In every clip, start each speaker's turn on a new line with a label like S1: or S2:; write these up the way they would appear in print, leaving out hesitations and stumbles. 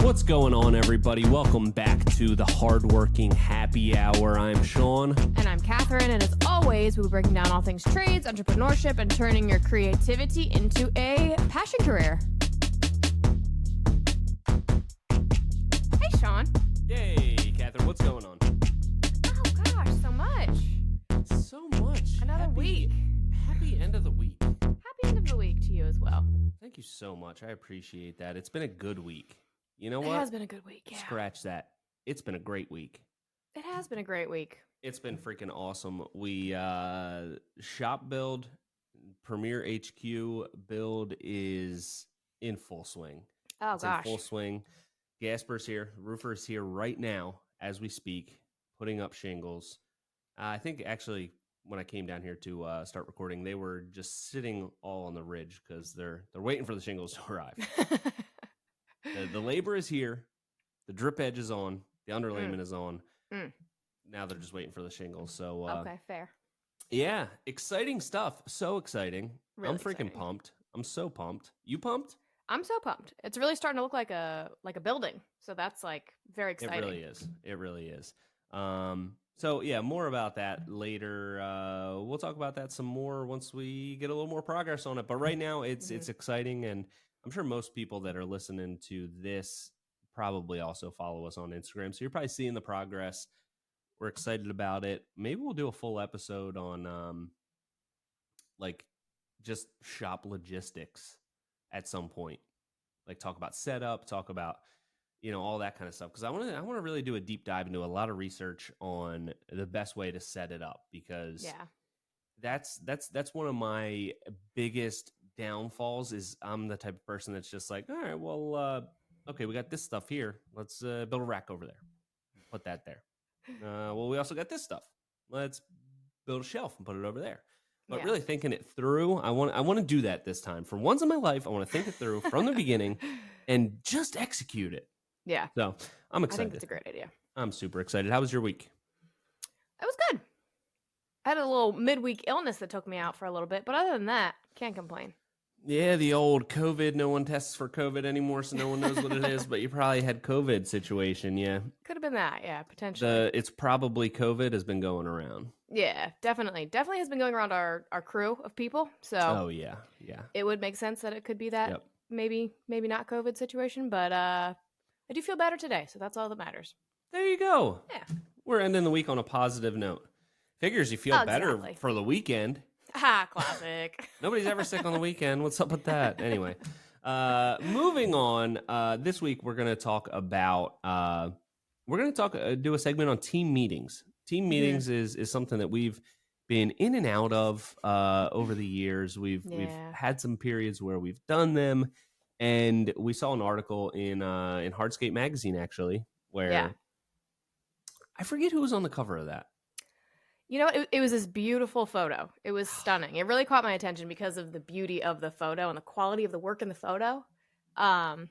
S1: What's going on, everybody? Welcome back to the Hardworking Happy Hour. I'm Sean.
S2: And I'm Catherine, and as always, we'll be breaking down all things trades, entrepreneurship, and turning your creativity into a passion career. Hey, Sean.
S1: Hey, Catherine. What's going on?
S2: Oh, gosh, so much.
S1: So much.
S2: Another week.
S1: Happy end of the week.
S2: Happy end of the week to you as well.
S1: Thank you so much. I appreciate that. It's been a good week. You know
S2: It
S1: what?
S2: has been a good week, yeah.
S1: Scratch that. It's been a great week.
S2: It has been a great week.
S1: It's been freaking awesome. We shop build, Premier HQ build is in full swing.
S2: Oh,
S1: It's
S2: gosh.
S1: in full swing. Gasper's here. Roofer's here right now as we speak, putting up shingles. I think actually when I came down here to start recording, they were just sitting all on the ridge because they're waiting for the shingles to arrive. The labor is here. The drip edge is on. The underlayment is on. Now they're just waiting for the shingles. So
S2: Okay, fair.
S1: yeah, exciting stuff. So exciting.
S2: Really
S1: I'm freaking
S2: exciting.
S1: pumped. I'm so pumped. You pumped?
S2: I'm so pumped. It's really starting to look like a building. So that's like very exciting.
S1: It really is. It really is. So yeah, more about that later. We'll talk about that some more once we get a little more progress on it. But right now, it's exciting, and I'm sure most people that are listening to this probably also follow us on Instagram. So you're probably seeing the progress. We're excited about it. Maybe we'll do a full episode on like just shop logistics at some point. Like talk about setup, talk about all that kind of stuff, because I want to really do a deep dive into a lot of research on the best way to set it up, because that's one of my biggest downfalls. Is I'm the type of person that's just like, all right, well, okay, we got this stuff here, let's build a rack over there, put that there. Well, we also got this stuff, let's build a shelf and put it over there. But really thinking it through, I want to do that this time. For once in my life, I want to think it through from the beginning and just execute it.
S2: Yeah.
S1: So I'm excited.
S2: I think it's a great idea.
S1: I'm super excited. How was your week?
S2: It was good. I had a little midweek illness that took me out for a little bit, but other than that, can't complain.
S1: Yeah, the old COVID. No one tests for COVID anymore, so no one knows what it is. But you probably had COVID situation. Yeah,
S2: could have been that. Yeah, potentially.
S1: It's probably COVID has been going around.
S2: Yeah, definitely has been going around our crew of people. So.
S1: Oh yeah.
S2: It would make sense that it could be that.
S1: Yep.
S2: Maybe not COVID situation, but I do feel better today, so that's all that matters.
S1: There you go.
S2: Yeah.
S1: We're ending the week on a positive note. Figures you feel better for the weekend.
S2: Ah, classic.
S1: Nobody's ever sick on the weekend. What's up with that? Anyway, moving on. This week we're going to talk about. Do a segment on team meetings. Team meetings is something that we've been in and out of over the years. We've had some periods where we've done them, and we saw an article in Hardscape magazine actually where I forget who was on the cover of that.
S2: It was this beautiful photo. It was stunning. It really caught my attention because of the beauty of the photo and the quality of the work in the photo. I'm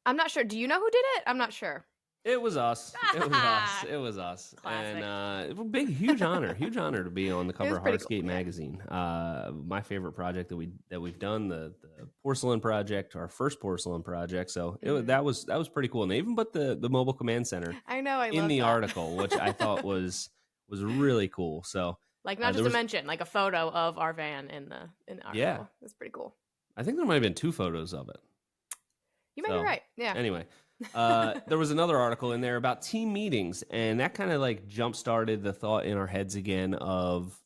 S2: not sure. Do you know who did it? I'm not sure.
S1: It was us. It was us.
S2: Classic.
S1: And huge honor to be on the cover of Hardscape magazine. My favorite project that we've done, the porcelain project, our first porcelain project. So that was pretty cool. And they even put the mobile command center.
S2: I know.
S1: in the article, which I thought was really cool. So
S2: like not just to mention, like a photo of our van in the article.
S1: Yeah,
S2: that's pretty cool.
S1: I think there might have been 2 photos of it.
S2: You might be right. Yeah.
S1: Anyway. There was another article in there about team meetings, and that kind of like jump started the thought in our heads again of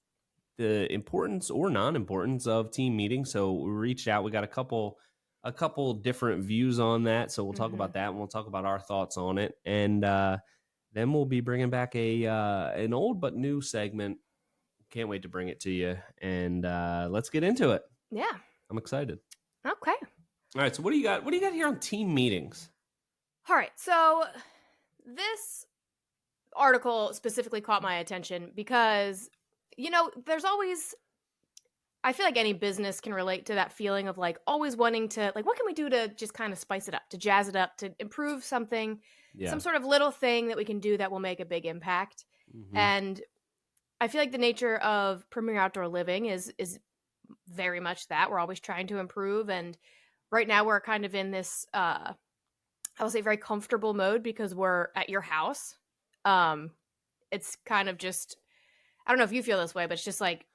S1: the importance or non-importance of team meetings. So we reached out. We got a couple different views on that. So we'll talk about that, and we'll talk about our thoughts on it, and then we'll be bringing back an old but new segment. Can't wait to bring it to you, and let's get into it.
S2: Yeah,
S1: I'm excited.
S2: Okay.
S1: All right. So what do you got? What do you got here on team meetings?
S2: All right, so this article specifically caught my attention because, there's always, I feel like any business can relate to that feeling of like always wanting to, like, what can we do to just kind of spice it up, to jazz it up, to improve something, some sort of little thing that we can do that will make a big impact. And I feel like the nature of Premier Outdoor Living is very much that. We're always trying to improve. And right now we're kind of in this, I will say very comfortable mode because we're at your house. Um, it's kind of just, I don't know if you feel this way, but it's just like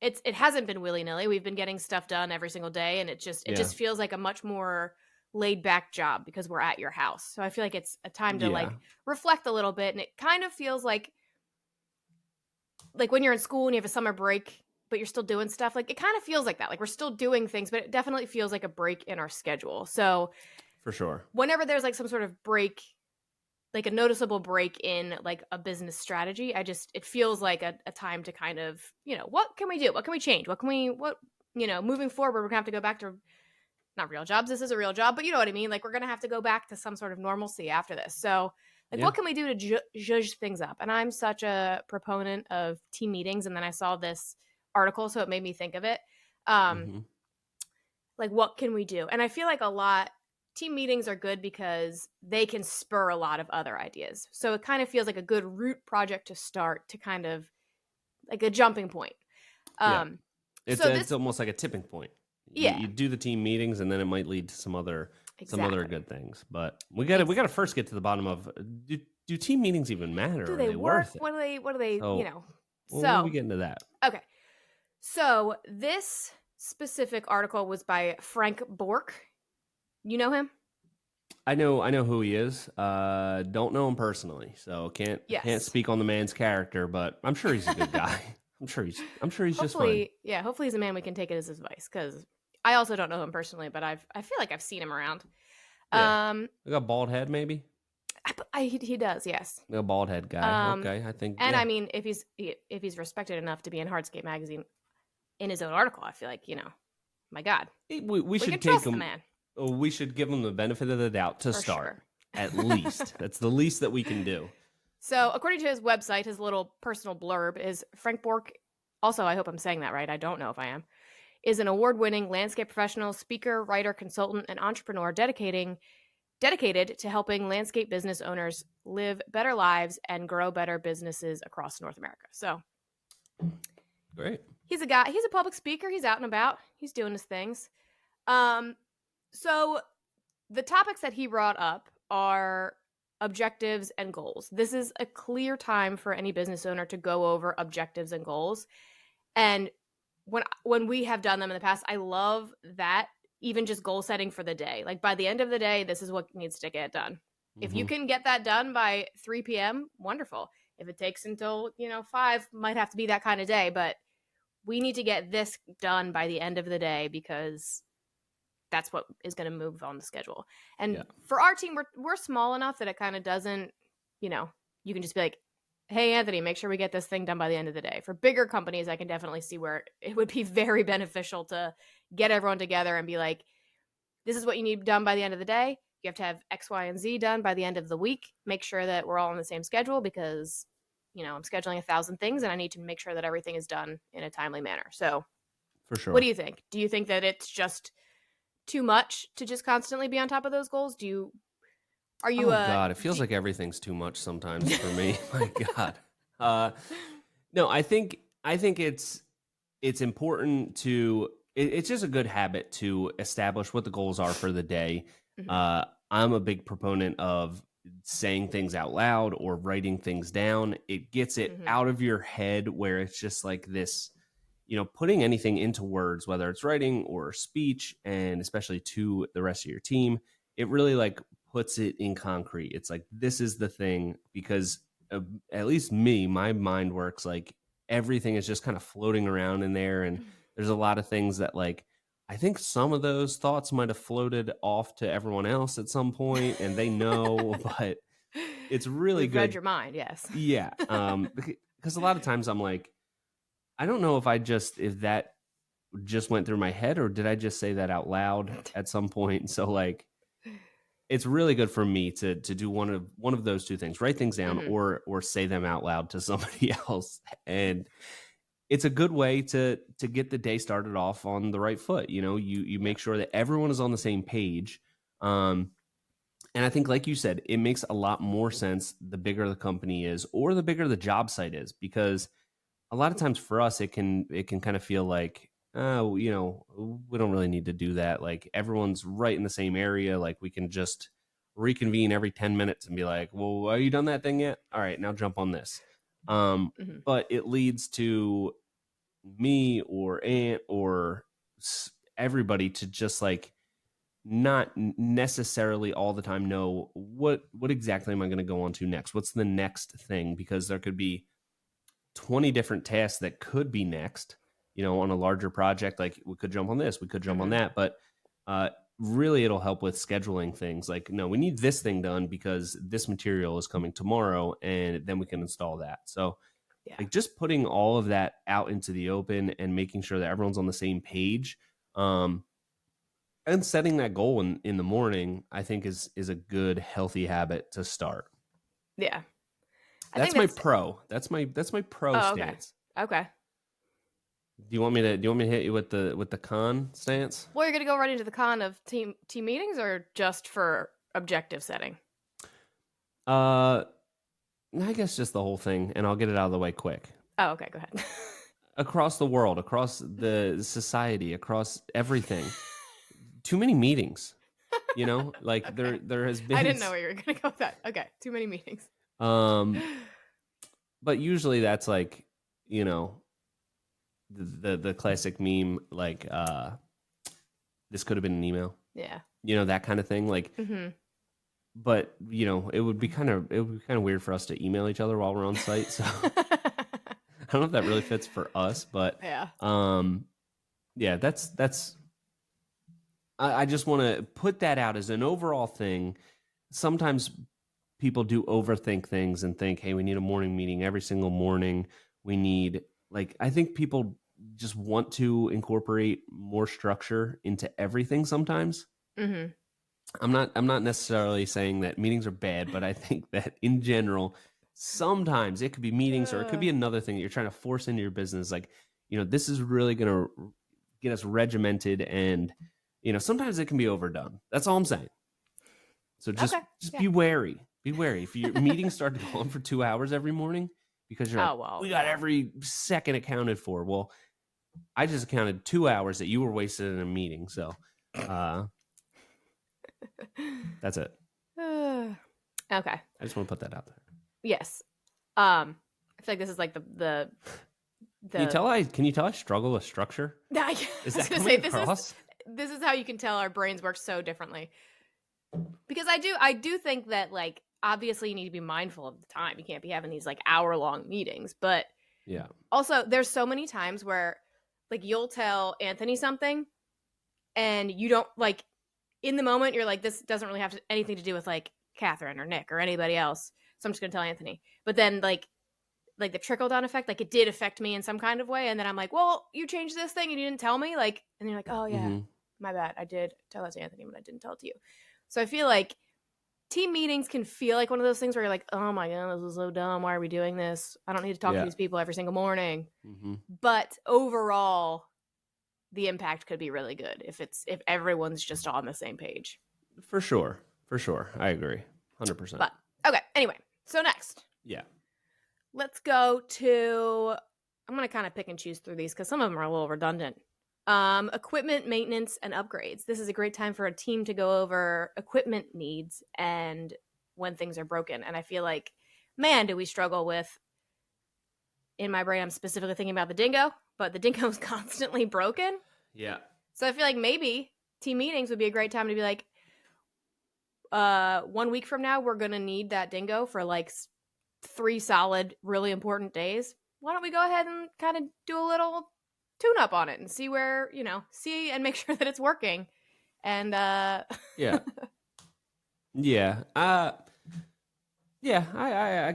S2: it hasn't been willy-nilly. We've been getting stuff done every single day, and it
S1: Yeah.
S2: just feels like a much more laid back job because we're at your house. So I feel like it's a time to
S1: Yeah.
S2: like reflect a little bit, and it kind of feels like when you're in school and you have a summer break, but you're still doing stuff. Like it kind of feels like that. Like we're still doing things, but it definitely feels like a break in our schedule. So
S1: For sure.
S2: whenever there's like some sort of break, like a noticeable break in like a business strategy, it feels like a time to kind of, what can we do? What can we change? Moving forward, we're gonna have to go back to not real jobs. This is a real job, but you know what I mean? Like we're gonna have to go back to some sort of normalcy after this. So like,
S1: Yeah.
S2: what can we do to zhuzh things up? And I'm such a proponent of team meetings. And then I saw this article, so it made me think of it.
S1: Hmm.
S2: Like, what can we do? And I feel like team meetings are good because they can spur a lot of other ideas. So it kind of feels like a good root project to start, to kind of like a jumping point.
S1: Yeah.
S2: Um, so
S1: It's
S2: this,
S1: almost like a tipping point.
S2: yeah,
S1: You do the team meetings, and then it might lead to some other
S2: exactly.
S1: good things. But we got to first get to the bottom of do team meetings even matter?
S2: Do
S1: Are
S2: they
S1: they
S2: work?
S1: worth it?
S2: What do they,
S1: So we'll be
S2: So,
S1: getting to that.
S2: okay. So this specific article was by Frank Bork. You know him?
S1: I know who he is. Don't know him personally, so can't
S2: Yes.
S1: speak on the man's character. But I'm sure he's a good guy. I'm sure he's just fine.
S2: Hopefully he's a man we can take it as advice, because I also don't know him personally, but I feel like I've seen him around.
S1: Yeah. I got a bald head, maybe.
S2: He does, yes.
S1: A bald head guy. Okay, I think.
S2: And
S1: yeah.
S2: I mean, if he's respected enough to be in Hardscape magazine in his own article, I feel like, my God,
S1: we should
S2: can
S1: take
S2: trust
S1: him.
S2: the man.
S1: We should give him the benefit of the doubt to
S2: For
S1: start.
S2: sure.
S1: At least. That's the least that we can do.
S2: So, according to his website, his little personal blurb is Frank Bork, also, I hope I'm saying that right, I don't know if I am, is an award-winning landscape professional, speaker, writer, consultant, and entrepreneur dedicated to helping landscape business owners live better lives and grow better businesses across North America. So,
S1: great.
S2: He's a public speaker, he's out and about, he's doing his things. So the topics that he brought up are objectives and goals. This is a clear time for any business owner to go over objectives and goals. And when we have done them in the past, I love that, even just goal setting for the day. Like by the end of the day, this is what needs to get done. Mm-hmm. If you can get that done by 3 p.m., wonderful. If it takes until, 5, might have to be that kind of day, but we need to get this done by the end of the day because that's what is going to move on the schedule. And for our team, we're small enough that it kind of doesn't, you can just be like, hey, Anthony, make sure we get this thing done by the end of the day. For bigger companies, I can definitely see where it would be very beneficial to get everyone together and be like, this is what you need done by the end of the day. You have to have X, Y, and Z done by the end of the week. Make sure that we're all on the same schedule because, I'm scheduling 1,000 things and I need to make sure that everything is done in a timely manner. So
S1: for sure.
S2: What do you think? Do you think that it's just too much to just constantly be on top of those goals? Are you
S1: God, it feels like everything's too much sometimes for me. My God. No, I think it's important to it's just a good habit to establish what the goals are for the day. Mm-hmm. I'm a big proponent of saying things out loud or writing things down. It gets it out of your head where it's just like this, putting anything into words, whether it's writing or speech, and especially to the rest of your team, it really like puts it in concrete. It's like, this is the thing, because at least my mind works like everything is just kind of floating around in there. And there's a lot of things that like, I think some of those thoughts might have floated off to everyone else at some point and they know, but it's really good.
S2: Read your mind. Yes.
S1: Yeah. Because a lot of times I'm like, I don't know if that just went through my head or did I just say that out loud at some point? So like, it's really good for me to do one of those two things, write things down or say them out loud to somebody else. And it's a good way to get the day started off on the right foot. You make sure that everyone is on the same page. And I think, like you said, it makes a lot more sense the bigger the company is or the bigger the job site is, because a lot of times for us, it can kind of feel like, we don't really need to do that. Like everyone's right in the same area. Like we can just reconvene every 10 minutes and be like, well, have you done that thing yet? All right, now jump on this. But it leads to me or Ant or everybody to just like not necessarily all the time know what exactly am I going to go on to next? What's the next thing? Because there could be 20 different tasks that could be next, on a larger project. Like we could jump on this, we could jump on that, but really it'll help with scheduling things. Like, no, we need this thing done because this material is coming tomorrow, and then we can install that. So like just putting all of that out into the open and making sure that everyone's on the same page, and setting that goal in the morning, I think is a good, healthy habit to start.
S2: Yeah.
S1: That's my pro. That's my pro stance.
S2: Okay.
S1: Do you want me to hit you with the con stance?
S2: Well, you're gonna go right into the con of team meetings, or just for objective setting?
S1: I guess just the whole thing, and I'll get it out of the way quick.
S2: Oh, okay. Go ahead.
S1: Across the world, across the society, across everything, too many meetings. Like okay. there has been.
S2: I didn't know where you were gonna go with that. Okay, too many meetings.
S1: But usually that's like, the classic meme, like this could have been an email.
S2: Yeah.
S1: That kind of thing. Like, but it would be kind of weird for us to email each other while we're on site. So I don't know if that really fits for us, but yeah, that's. I just want to put that out as an overall thing. Sometimes people do overthink things and think, hey, we need a morning meeting every single morning. We need, like, I think people just want to incorporate more structure into everything sometimes. I'm not necessarily saying that meetings are bad, but I think that in general, sometimes it could be meetings or it could be another thing that you're trying to force into your business. Like, this is really going to get us regimented, and, sometimes it can be overdone. That's all I'm saying. So just be wary. Be wary. If your meetings start to go on for 2 hours every morning because you're we got every second accounted for. Well, I just accounted 2 hours that you were wasted in a meeting. So that's it.
S2: Okay.
S1: I just want to put that out there.
S2: Yes. I feel like this is like the
S1: Can you tell I struggle with structure?
S2: Is that coming across? This is how you can tell our brains work so differently. Because I do think that, like, obviously you need to be mindful of the time. You can't be having these like hour-long meetings, but
S1: yeah.
S2: Also, there's so many times where, like, you'll tell Anthony something and you don't, like, in the moment you're like, this doesn't really have anything to do with like Catherine or Nick or anybody else, so I'm just gonna tell Anthony. But then like the trickle-down effect, like, it did affect me in some kind of way, and then I'm like, well, you changed this thing and you didn't tell me, like, and you're like, oh yeah, my bad, I did tell that to Anthony but I didn't tell it to you. So I feel like team meetings can feel like one of those things where you're like, oh my god, this is so dumb, why are we doing this? I don't need to talk to these people every single morning. But overall, the impact could be really good if everyone's just on the same page.
S1: For sure. I agree 100%.
S2: But okay, anyway, so next, let's go to, I'm going to kind of pick and choose through these because some of them are a little redundant. Equipment maintenance and upgrades. This is a great time for a team to go over equipment needs and when things are broken. And I feel like, man, do we struggle with, in my brain, I'm specifically thinking about the dingo, but the dingo's constantly broken.
S1: Yeah.
S2: So I feel like maybe team meetings would be a great time to be like, 1 week from now, we're going to need that dingo for like 3 solid, really important days. Why don't we go ahead and kind of do a little tune up on it and see where, see and make sure that it's working. And I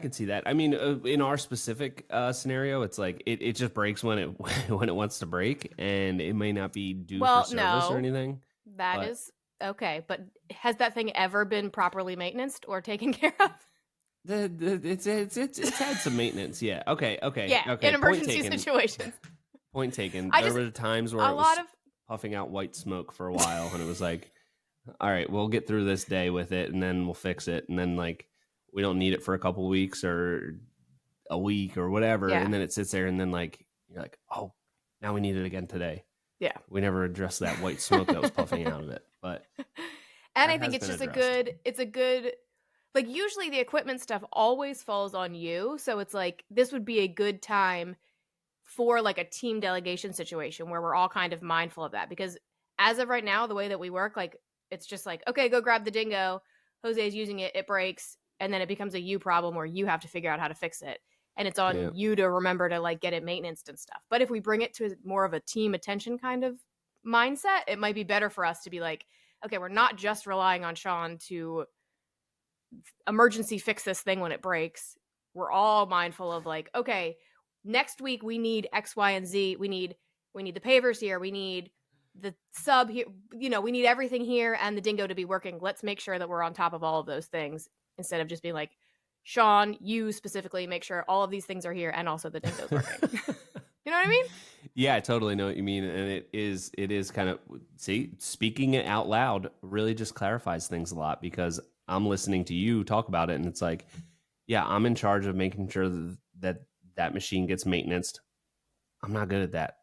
S2: could see that. I mean, in our specific scenario, it's like it just breaks when it when it wants to break, and it may not be due for service or anything. That is okay, but has that thing ever been properly maintained or taken care of?
S1: It's had some maintenance. Yeah. Okay.
S2: Yeah. Okay. In emergency situations.
S1: Point taken. There were times where it was puffing out white smoke for a while, and it was like, all right, we'll get through this day with it, and then we'll fix it, and then like we don't need it for a couple weeks or a week or whatever, and then it sits there, and then like you're like, oh, now we need it again today.
S2: Yeah.
S1: We never addressed that white smoke that was puffing out of it, but
S2: And
S1: That
S2: I think
S1: has
S2: it's
S1: been
S2: just
S1: addressed.
S2: it's a good, like, usually the equipment stuff always falls on you. So it's like, this would be a good time for like a team delegation situation where we're all kind of mindful of that. Because as of right now, the way that we work, like, it's just like, okay, go grab the dingo. Jose's using it, it breaks. And then it becomes a you problem where you have to figure out how to fix it. And it's on
S1: Yeah.
S2: you to remember to like get it maintenance and stuff. But if we bring it to more of a team attention kind of mindset, it might be better for us to be like, okay, we're not just relying on Sean to emergency fix this thing when it breaks. We're all mindful of like, okay, next week we need X, Y, and Z. We need the pavers here. We need the sub here. You know, we need everything here and the dingo to be working. Let's make sure that we're on top of all of those things instead of just being like, Sean, you specifically make sure all of these things are here and also the dingo's working. You know what I mean?
S1: Yeah, I totally know what you mean, and it is kind of, see, speaking it out loud really just clarifies things a lot, because I'm listening to you talk about it, and it's like, yeah, I'm in charge of making sure that machine gets maintenanced. I'm not good at that.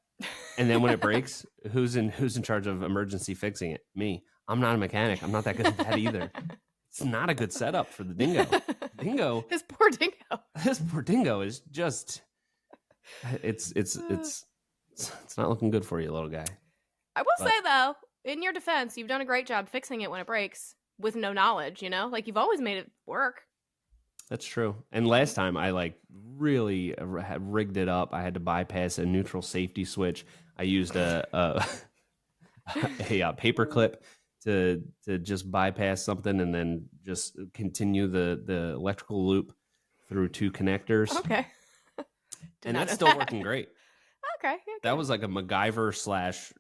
S1: And then when it breaks, who's in charge of emergency fixing it? Me. I'm not a mechanic. I'm not that good at that either. It's not a good setup for the dingo. Dingo,
S2: His poor dingo.
S1: this poor dingo is just, it's not looking good for you, little guy.
S2: I will say though, in your defense, you've done a great job fixing it when it breaks with no knowledge, you know? Like, you've always made it work.
S1: That's true. And last time I like really had rigged it up. I had to bypass a neutral safety switch. I used a paper clip to just bypass something and then just continue the electrical loop through two connectors.
S2: Okay.
S1: And that's still working great.
S2: Okay.
S1: That was like a MacGyver slash,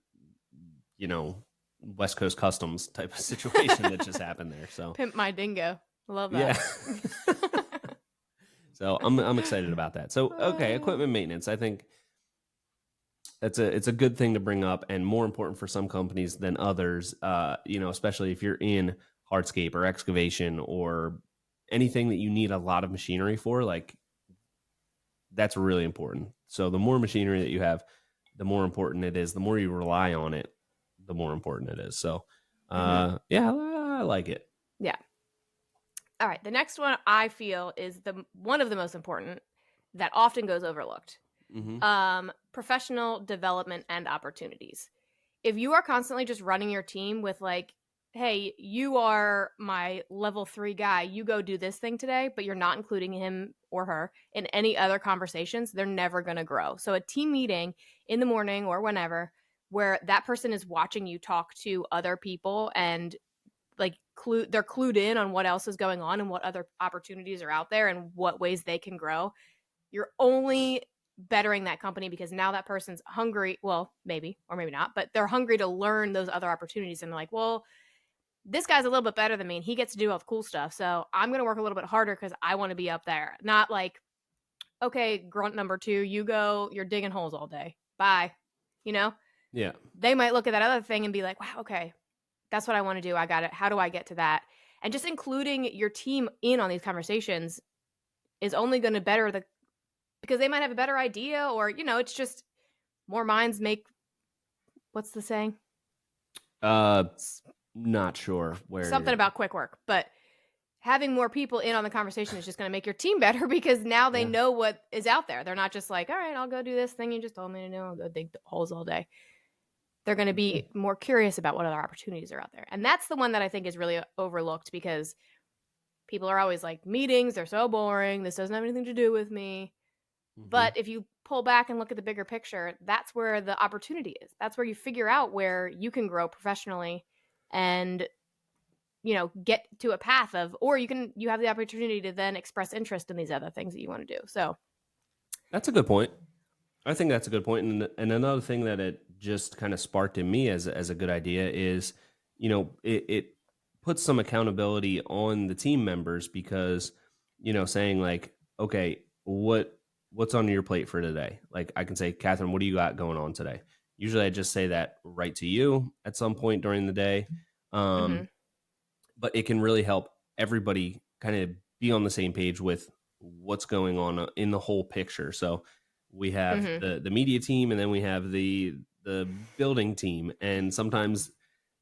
S1: West Coast Customs type of situation that just happened there. So
S2: Pimp my dingo. Love that.
S1: yeah. So I'm excited about that. So okay, equipment maintenance. I think it's a good thing to bring up, and more important for some companies than others. Especially if you're in hardscape or excavation or anything that you need a lot of machinery for, like that's really important. So the more machinery that you have, the more important it is. The more you rely on it, the more important it is. So yeah, I like it.
S2: Yeah. All right. The next one I feel is one of the most important that often goes overlooked. Professional development and opportunities. If you are constantly just running your team with like, hey, you are my level 3 guy, you go do this thing today, but you're not including him or her in any other conversations, they're never going to grow. So a team meeting in the morning or whenever where that person is watching you talk to other people and like they're clued in on what else is going on and what other opportunities are out there and what ways they can grow. You're only bettering that company because now that person's hungry. Well, maybe, or maybe not, but they're hungry to learn those other opportunities. And they're like, well, this guy's a little bit better than me and he gets to do all the cool stuff. So I'm going to work a little bit harder because I want to be up there. Not like, okay, grunt number 2, you go, you're digging holes all day. Bye.
S1: Yeah.
S2: They might look at that other thing and be like, wow, okay, that's what I want to do. I got it. How do I get to that? And just including your team in on these conversations is only going to better because they might have a better idea, or, it's just more minds make, what's the saying?
S1: Not sure where.
S2: Something about quick work, but having more people in on the conversation is just going to make your team better because now they know what is out there. They're not just like, all right, I'll go do this thing you just told me to do. I'll go dig holes all day. They're going to be more curious about what other opportunities are out there. And that's the one that I think is really overlooked because people are always like, meetings, they're so boring. This doesn't have anything to do with me. But if you pull back and look at the bigger picture, that's where the opportunity is. That's where you figure out where you can grow professionally and, get to a path of, or you have the opportunity to then express interest in these other things that you want to do. So
S1: that's a good point. I think that's a good point. And another thing that it just kind of sparked in me as a good idea is, it puts some accountability on the team members because, saying like, okay, what's on your plate for today? Like I can say, Catherine, what do you got going on today? Usually I just say that right to you at some point during the day. But it can really help everybody kind of be on the same page with what's going on in the whole picture. So we have the media team and then we have the building team. And sometimes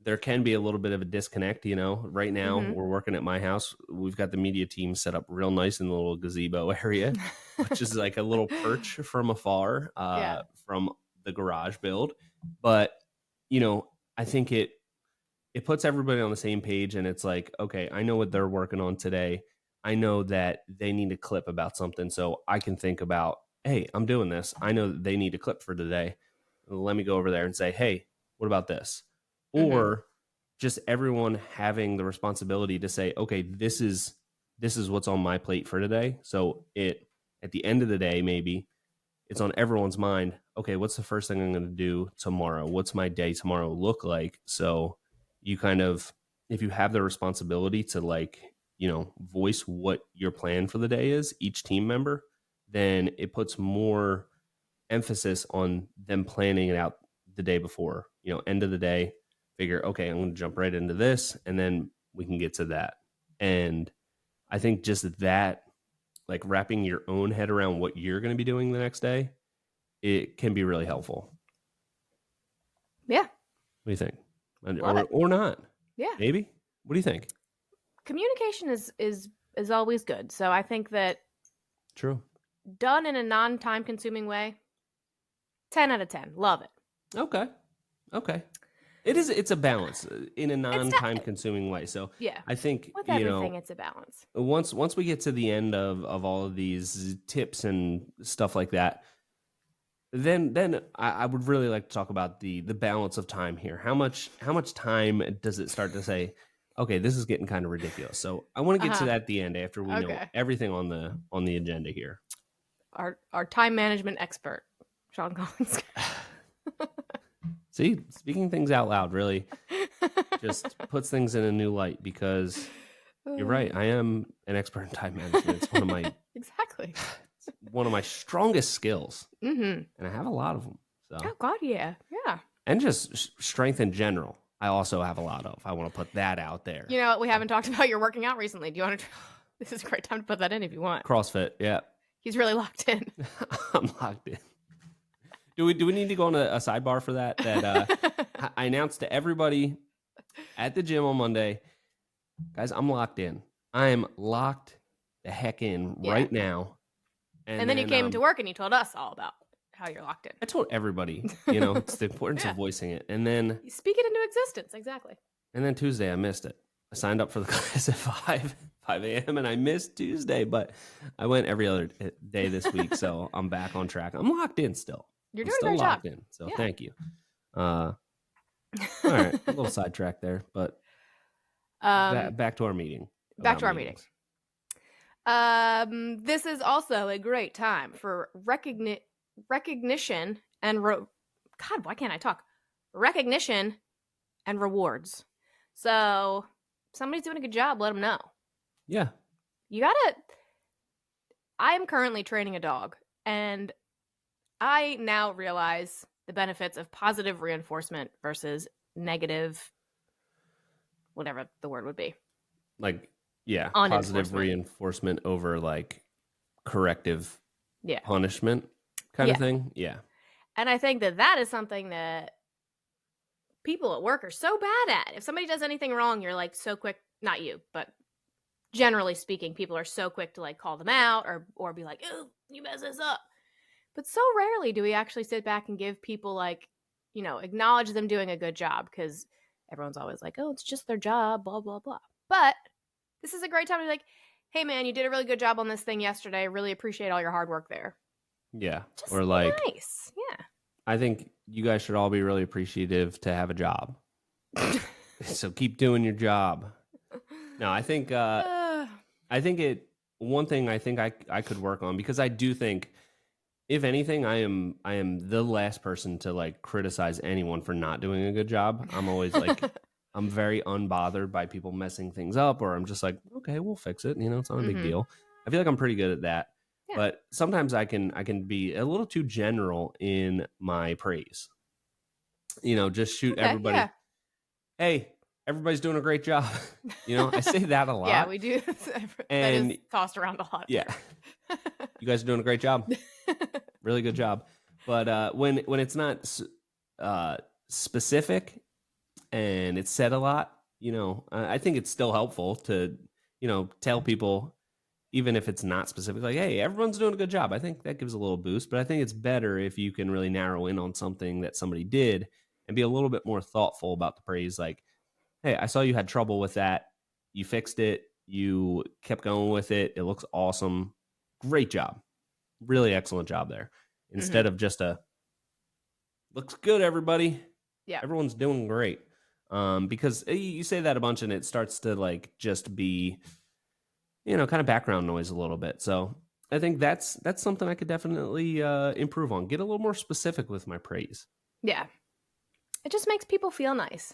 S1: there can be a little bit of a disconnect. Right now
S2: Mhm.
S1: we're working at my house. We've got the media team set up real nice in the little gazebo area, which is like a little perch from afar,
S2: Yeah.
S1: from the garage build. But, I think it puts everybody on the same page, and it's like, okay, I know what they're working on today. I know that they need a clip about something, so I can think about, hey, I'm doing this. I know that they need a clip for today. Let me go over there and say, hey, what about this?
S2: Mhm.
S1: Or just everyone having the responsibility to say, okay, this is what's on my plate for today. So it at the end of the day, maybe it's on everyone's mind. Okay, what's the first thing I'm going to do tomorrow? What's my day tomorrow look like? So you kind of, if you have the responsibility to like, voice what your plan for the day is, each team member, then it puts more emphasis on them planning it out the day before. End of the day, figure, okay, I'm going to jump right into this, and then we can get to that. And I think just that, like wrapping your own head around what you're going to be doing the next day, it can be really helpful.
S2: Yeah.
S1: What do you think?
S2: Love it.
S1: Or not?
S2: Yeah.
S1: Maybe. What do you think?
S2: Communication is always good. So I think that
S1: True.
S2: done in a non-time consuming way, 10 out of 10. Love it.
S1: Okay. It's a balance in a
S2: It's
S1: non-time consuming way. So
S2: yeah.
S1: I think,
S2: With everything, it's a balance.
S1: once we get to the end of all of these tips and stuff like that, then I would really like to talk about the balance of time here. How much time does it start to say, okay, this is getting kind of ridiculous? So I want to get to that at the end after we know
S2: Okay.
S1: everything on the agenda here.
S2: Our time management expert, Sean Collins.
S1: See, speaking things out loud really just puts things in a new light, because you're right. I am an expert in time management. It's one of my
S2: exactly.
S1: it's one of my strongest skills,
S2: Mm-hmm.
S1: and I have a lot of them. So,
S2: Oh God, yeah.
S1: and just strength in general, I also have a lot of. I want to put that out there.
S2: You know, we haven't talked about your working out recently. Do you want to? This is a great time to put that in if you want.
S1: CrossFit, yeah.
S2: He's really locked in.
S1: I'm locked in. Do we need to go on a sidebar for that? I announced to everybody at the gym on Monday, guys, I'm locked in. I am locked the heck in right now.
S2: And then you came to work and you told us all about how you're locked in.
S1: I told everybody, it's the importance of voicing it. And then
S2: you speak it into existence, exactly.
S1: And then Tuesday, I missed it. I signed up for the class at 5 a.m. and I missed Tuesday, but I went every other day this week, so I'm back on track. I'm locked in still.
S2: You're
S1: I'm
S2: doing
S1: still
S2: a great
S1: locked
S2: job.
S1: in, so thank you. All right, a little sidetrack there, but back to our meeting.
S2: Back to our meeting. This is also a great time for recognition and God, why can't I talk? Recognition and rewards. So somebody's doing a good job, let them know.
S1: Yeah.
S2: I am currently training a dog, and I now realize the benefits of positive reinforcement versus negative, whatever the word would be.
S1: Like, yeah, positive reinforcement over like corrective punishment kind of thing. Yeah.
S2: And I think that is something that people at work are so bad at. If somebody does anything wrong, you're like so quick, not you, but generally speaking, people are so quick to like call them out or be like, oh, you messed this up. But so rarely do we actually sit back and give people like, acknowledge them doing a good job, because everyone's always like, oh, it's just their job, blah, blah, blah. But this is a great time to be like, hey, man, you did a really good job on this thing yesterday. I really appreciate all your hard work there.
S1: Yeah.
S2: Just
S1: or like,
S2: nice. Yeah.
S1: I think you guys should all be really appreciative to have a job. So keep doing your job. No, I think one thing I think I could work on, because I do think, if anything, I am the last person to like criticize anyone for not doing a good job. I'm always like, I'm very unbothered by people messing things up, or I'm just like, okay, we'll fix it. It's not a big deal. I feel like I'm pretty good at that. Yeah. But sometimes I can be a little too general in my praise. Just shoot everybody. Yeah. Hey, everybody's doing a great job. I say that a lot.
S2: Yeah, we do. And that is tossed around a lot.
S1: Yeah. You guys are doing a great job. Really good job. But when it's not specific, and it's said a lot. I think it's still helpful to, tell people, even if it's not specific, like, hey, everyone's doing a good job. I think that gives a little boost, but I think it's better if you can really narrow in on something that somebody did and be a little bit more thoughtful about the praise. Like, hey, I saw you had trouble with that. You fixed it. You kept going with it. It looks awesome. Great job. Really excellent job there. Instead of just looks good, everybody.
S2: Yeah.
S1: Everyone's doing great. Because you say that a bunch and it starts to like just be, kind of background noise a little bit. So I think that's something I could definitely improve on. Get a little more specific with my praise.
S2: Yeah. It just makes people feel nice.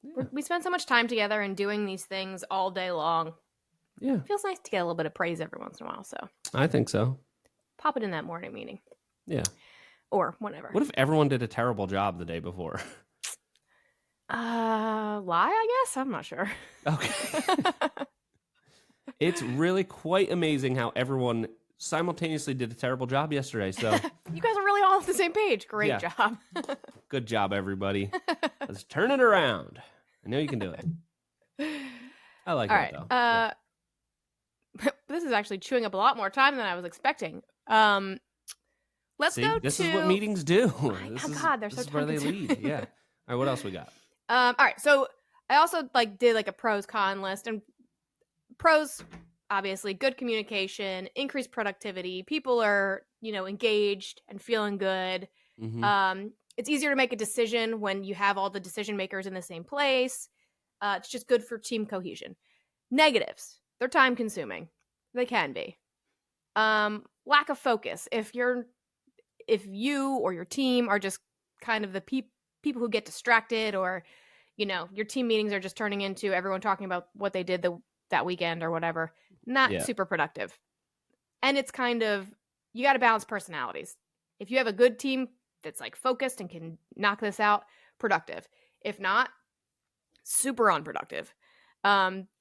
S1: Yeah.
S2: We spend so much time together and doing these things all day long.
S1: Yeah.
S2: It feels nice to get a little bit of praise every once in a while. So
S1: I think so.
S2: pop it in that morning meeting.
S1: Yeah.
S2: Or whatever.
S1: What if everyone did a terrible job the day before?
S2: Lie, I guess? I'm not sure.
S1: Okay. It's really quite amazing how everyone simultaneously did a terrible job yesterday. So
S2: you guys are really all on the same page. Great job.
S1: Good job, everybody. Let's turn it around. I know you can do it. I like
S2: all
S1: that,
S2: right.
S1: though.
S2: This is actually chewing up a lot more time than I was expecting. Let's
S1: See,
S2: go
S1: this
S2: to...
S1: is what meetings do.
S2: God, they're so
S1: this is where they lead. Yeah. All right, what else we got?
S2: All right, so I also did a pros con list, and pros, obviously, good communication, increased productivity. People are, engaged and feeling good.
S1: Mm-hmm.
S2: It's easier to make a decision when you have all the decision makers in the same place. It's just good for team cohesion. Negatives, they're time consuming. They can be. Lack of focus. If you or your team are just kind of the people who get distracted, or your team meetings are just turning into everyone talking about what they did that weekend or whatever, not super productive. And it's kind of, you got to balance personalities. If you have a good team that's focused and can knock this out, productive. If not, super unproductive.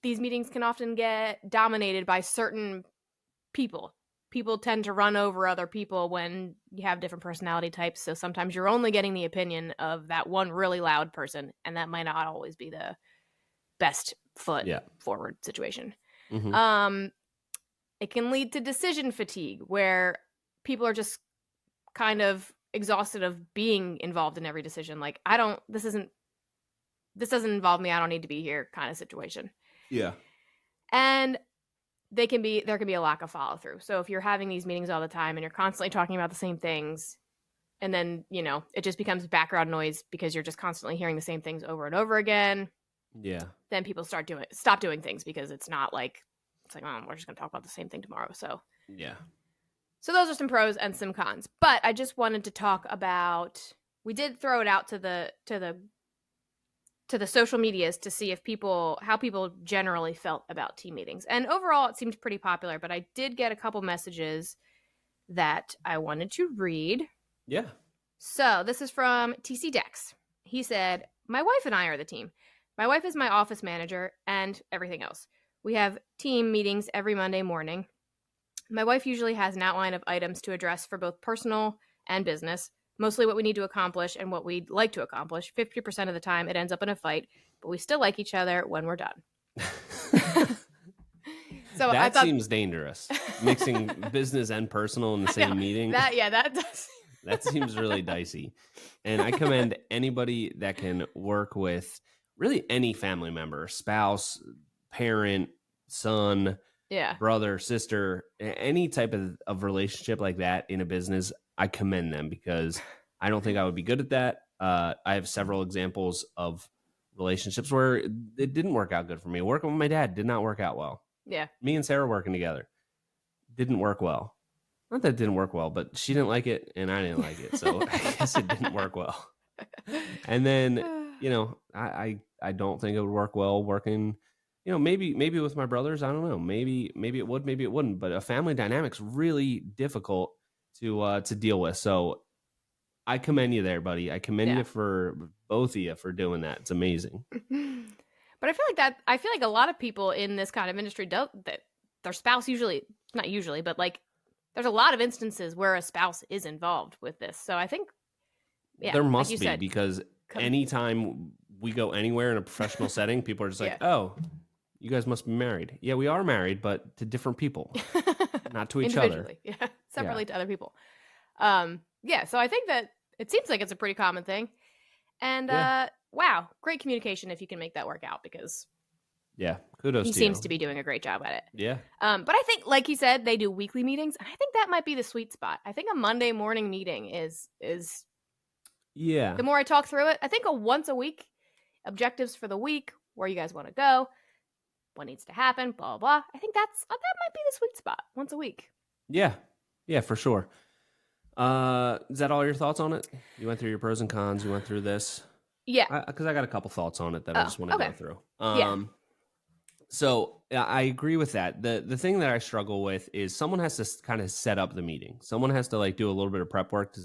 S2: These meetings can often get dominated by certain people. People tend to run over other people when you have different personality types. So sometimes you're only getting the opinion of that one really loud person, and that might not always be the best foot forward situation.
S1: Mm-hmm.
S2: It can lead to decision fatigue, where people are just kind of exhausted of being involved in every decision. Like, this doesn't involve me. I don't need to be here kind of situation.
S1: Yeah.
S2: And there can be a lack of follow through. So if you're having these meetings all the time and you're constantly talking about the same things, and then, it just becomes background noise because you're just constantly hearing the same things over and over again.
S1: Yeah.
S2: Then people stop doing things, because it's not we're just going to talk about the same thing tomorrow. So
S1: yeah.
S2: So those are some pros and some cons. But I just wanted to talk about, we did throw it out to the social medias to see how people generally felt about team meetings. And overall, it seemed pretty popular, but I did get a couple messages that I wanted to read.
S1: Yeah.
S2: So this is from TC Dex. He said, "My wife and I are the team. My wife is my office manager and everything else. We have team meetings every Monday morning. My wife usually has an outline of items to address for both personal and business, mostly what we need to accomplish and what we'd like to accomplish. 50% of the time, it ends up in a fight, but we still like each other when we're done." So
S1: that seems dangerous. Mixing business and personal in the same meeting.
S2: That does.
S1: That seems really dicey. And I commend anybody that can work with really any family member, spouse, parent, son, brother, sister, any type of relationship like that in a business. I commend them, because I don't think I would be good at that. I have several examples of relationships where it didn't work out good for me. Working with my dad did not work out well.
S2: Yeah.
S1: Me and Sarah working together didn't work well. Not that it didn't work well, but she didn't like it and I didn't like it. So I guess it didn't work well. And then, I don't think it would work well working, maybe with my brothers. I don't know. Maybe it would, maybe it wouldn't. But a family dynamic's really difficult to deal with. So I commend you there, buddy. I commend you for both of you for doing that. It's amazing.
S2: But I feel like a lot of people in this kind of industry that their spouse not usually, but there's a lot of instances where a spouse is involved with this. So I think,
S1: there must be, because anytime we go anywhere in a professional setting, people are just like,
S2: Yeah.
S1: oh, you guys must be married. Yeah, we are married, but to different people, not to each other.
S2: Individually. Yeah. Separately to other people. Yeah. So I think that it seems like it's a pretty common thing. And
S1: Yeah.
S2: wow, great communication if you can make that work out, because
S1: Yeah. Kudos
S2: he
S1: to
S2: seems
S1: you.
S2: to be doing a great job at it.
S1: Yeah.
S2: But I think, like he said, they do weekly meetings, and I think that might be the sweet spot. I think a Monday morning meeting is
S1: Yeah.
S2: the more I talk through it. I think a once a week objectives for the week, where you guys want to go, what needs to happen, blah blah. I think that might be the sweet spot, once a week.
S1: Yeah. Yeah, for sure. Is that all your thoughts on it? You went through your pros and cons. You went through this.
S2: Yeah.
S1: Because I got a couple thoughts on it that I just want to
S2: okay.
S1: go through.
S2: Yeah.
S1: So I agree with that. The thing that I struggle with is someone has to kind of set up the meeting. Someone has to like do a little bit of prep work to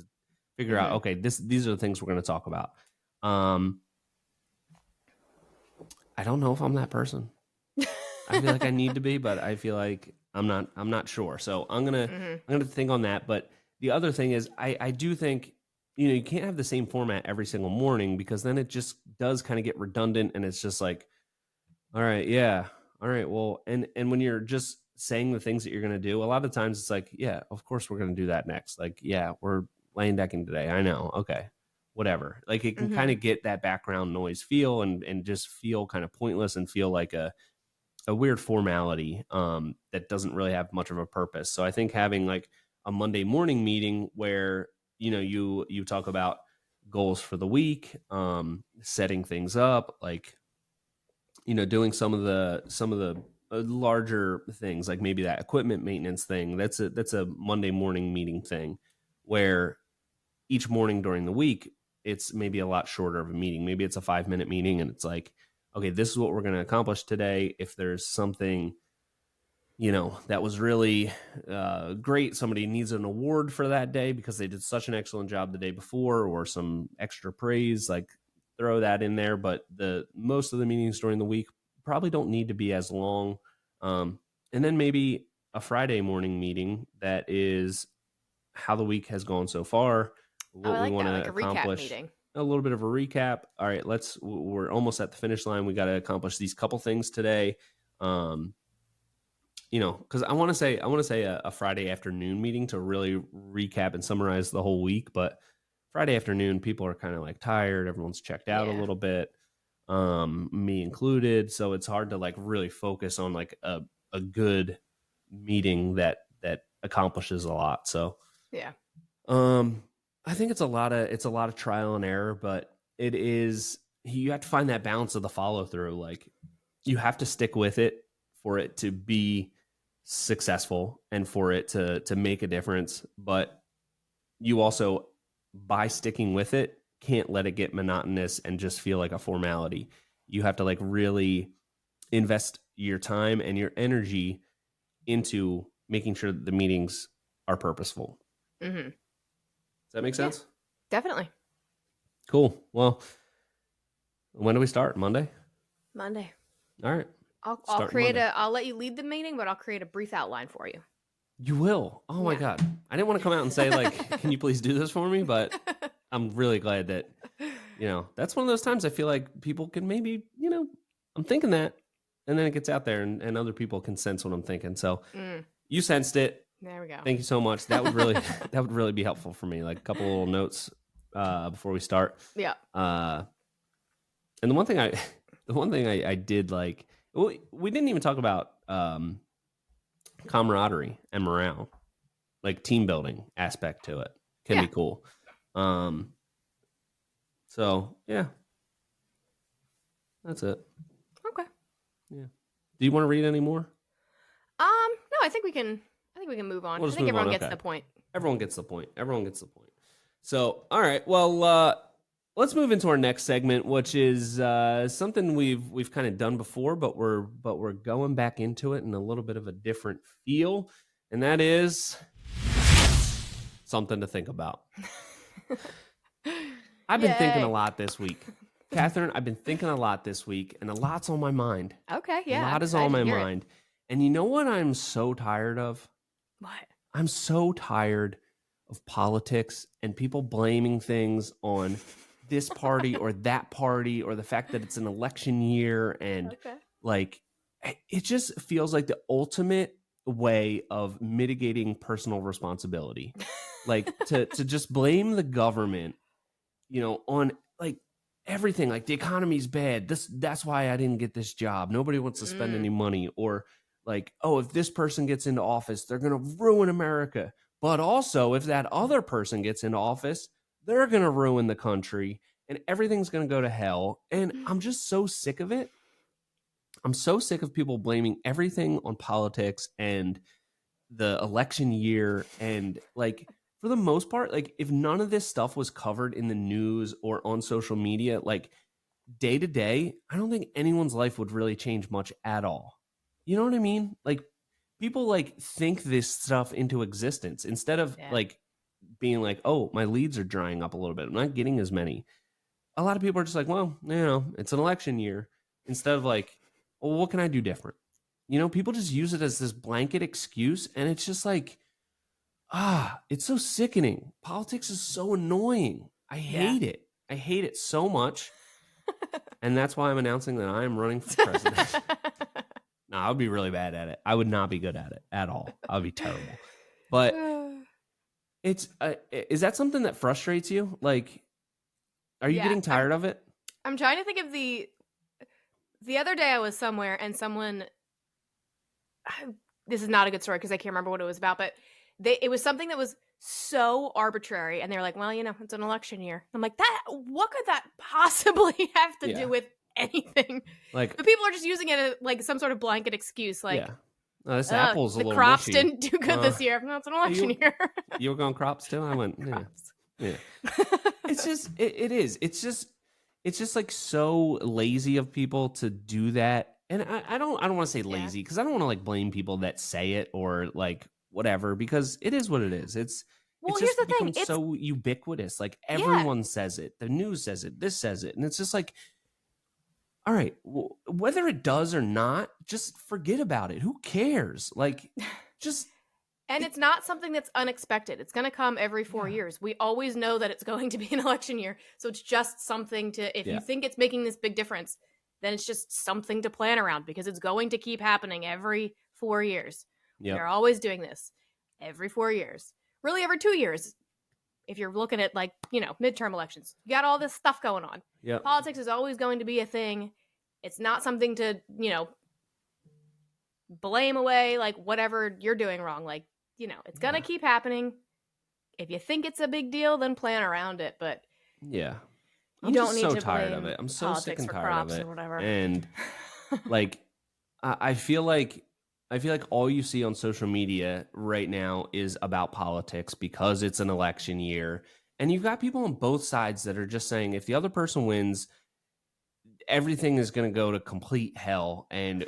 S1: figure out, okay, these are the things we're going to talk about. I don't know if I'm that person. I feel like I need to be, but I feel like I'm not sure. So I'm gonna think on that. But the other thing is, I do think, you can't have the same format every single morning, because then it just does kind of get redundant, and it's just like, all right, yeah, all right, well, and when you're just saying the things that you're gonna do, a lot of times it's like, yeah, of course we're gonna do that next. Like, yeah, we're laying decking today. I know, okay, whatever. Like, it can kind of get that background noise feel and just feel kind of pointless and feel like a weird formality that doesn't really have much of a purpose. So I think having like a Monday morning meeting where you talk about goals for the week, setting things up, like doing some of the larger things, like maybe that equipment maintenance thing. That's a Monday morning meeting thing, where each morning during the week it's maybe a lot shorter of a meeting. Maybe it's a 5-minute meeting, and it's like, okay, this is what we're going to accomplish today. If there's something, that was really great, somebody needs an award for that day because they did such an excellent job the day before, or some extra praise, like throw that in there. But most of the meetings during the week probably don't need to be as long. And then maybe a Friday morning meeting that is how the week has gone so far, what we want to accomplish.
S2: Recap meeting.
S1: A little bit of a recap. All right, we're almost at the finish line. We got to accomplish these couple things today. Because I want to say a Friday afternoon meeting to really recap and summarize the whole week. But Friday afternoon, people are kind of like tired. Everyone's checked out a little bit, me included. So it's hard to like really focus on like a good meeting that accomplishes a lot. So
S2: yeah.
S1: I think it's a lot of trial and error, but you have to find that balance of the follow through. Like, you have to stick with it for it to be successful and for it to make a difference. But you also, by sticking with it, can't let it get monotonous and just feel like a formality. You have to like really invest your time and your energy into making sure that the meetings are purposeful.
S2: Mm-hmm.
S1: Does that make sense?
S2: Yeah, definitely.
S1: Cool. Well, when do we start? Monday?
S2: Monday.
S1: All right.
S2: I'll let you lead the meeting, but I'll create a brief outline for you.
S1: You will? Oh my God. I didn't want to come out and say like, can you please do this for me? But I'm really glad that, that's one of those times I feel like people can maybe, I'm thinking that, and then it gets out there and other people can sense what I'm thinking. So you sensed it.
S2: There we go.
S1: Thank you so much. That would really be helpful for me. Like a couple little notes before we start.
S2: Yeah.
S1: And the one thing I did like, we didn't even talk about camaraderie and morale, like team building aspect to it can be cool. So yeah, that's it.
S2: Okay.
S1: Yeah. Do you want to read any more?
S2: No, I think we can move on. I think everyone gets the point.
S1: Everyone gets the point. So, all right. Well, let's move into our next segment, which is something we've kind of done before, but we're going back into it in a little bit of a different feel, and that is something to think about. I've been thinking a lot this week. Catherine, I've been thinking a lot this week, and a lot's on my mind.
S2: Okay, yeah.
S1: A lot is on my mind. And you know what I'm so tired of?
S2: What?
S1: I'm so tired of politics and people blaming things on this party or that party, or the fact that it's an election year, and
S2: Okay.
S1: like it just feels like the ultimate way of mitigating personal responsibility. Like to just blame the government, on like everything, like the economy's bad. That's why I didn't get this job. Nobody wants to spend any
S2: Mm.
S1: money, or like, oh, if this person gets into office, they're going to ruin America. But also, if that other person gets into office, they're going to ruin the country and everything's going to go to hell. And I'm just so sick of it. I'm so sick of people blaming everything on politics and the election year. And like, for the most part, like if none of this stuff was covered in the news or on social media, like day to day, I don't think anyone's life would really change much at all. You know what I mean? Like people like think this stuff into existence instead of
S2: Yeah.
S1: like being like, oh, my leads are drying up a little bit. I'm not getting as many. A lot of people are just like, well, it's an election year. Instead of like, well, what can I do different? People just use it as this blanket excuse. And it's just like, it's so sickening. Politics is so annoying. I hate it. I hate it so much. And that's why I'm announcing that I am running for president. No, I would be really bad at it. I would not be good at it at all. I would be terrible. But it's is that something that frustrates you? Like, are you getting tired of it?
S2: I'm trying to think of the other day I was somewhere and someone, this is not a good story because I can't remember what it was about, but it was something that was so arbitrary, and they were like, well, it's an election year. I'm like, what could that possibly have to do with anything?
S1: Like,
S2: but people are just using it as like some sort of blanket excuse, like,
S1: this apple's a
S2: the
S1: little
S2: crops
S1: mushy.
S2: Didn't do good this year. No, it's an election year.
S1: You were going crops too? I went, yeah. It's just it is. It's just like so lazy of people to do that. And I don't want to say lazy because I don't want to like blame people that say it or like whatever, because it is what it is. It's
S2: here's the thing.
S1: It's so ubiquitous. Like everyone says it. The news says it. This says it. And it's just like, all right, whether it does or not, just forget about it. Who cares? Like, just.
S2: And it's not something that's unexpected. It's going to come every 4 years. We always know that it's going to be an election year. So it's just something to, if you think it's making this big difference, then it's just something to plan around, because it's going to keep happening every 4 years.
S1: Yep.
S2: They're always doing this every 4 years, really every 2 years. If you're looking at like, midterm elections, you got all this stuff going on.
S1: Yep.
S2: Politics is always going to be a thing. It's not something to, blame away, like whatever you're doing wrong. Like, it's going to keep happening. If you think it's a big deal, then plan around it. But
S1: I'm
S2: don't
S1: just
S2: need
S1: so
S2: to
S1: tired
S2: blame
S1: of it. I'm so sick and tired of it.
S2: or whatever.
S1: And like, I feel like all you see on social media right now is about politics because it's an election year. And you've got people on both sides that are just saying, if the other person wins, everything is going to go to complete hell and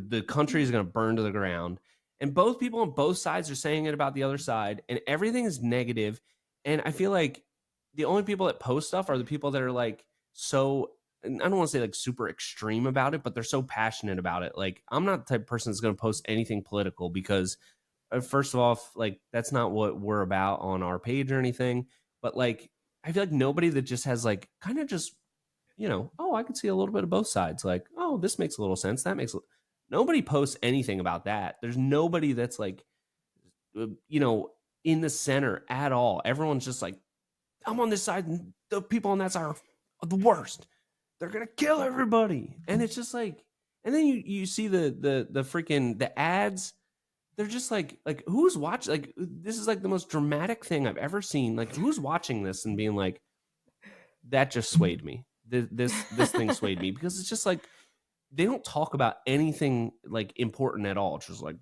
S1: the country is going to burn to the ground. And both people on both sides are saying it about the other side, and everything is negative. And I feel like the only people that post stuff are the people that are like so, and I don't want to say like super extreme about it, but they're so passionate about it. Like, I'm not the type of person that's going to post anything political because first of all, like that's not what we're about on our page or anything. But like, I feel like nobody that just has like kind of just, oh, I can see a little bit of both sides. Like, oh, this makes a little sense. That makes nobody posts anything about that. There's nobody that's like, in the center at all. Everyone's just like, I'm on this side and the people on that side are the worst. They're going to kill everybody. And it's just like, and then you see the freaking, the ads. They're just like who's watching? Like, this is like the most dramatic thing I've ever seen. Like, who's watching this and being like, that just swayed me. This thing swayed me, because it's just like, they don't talk about anything like important at all. It's just like,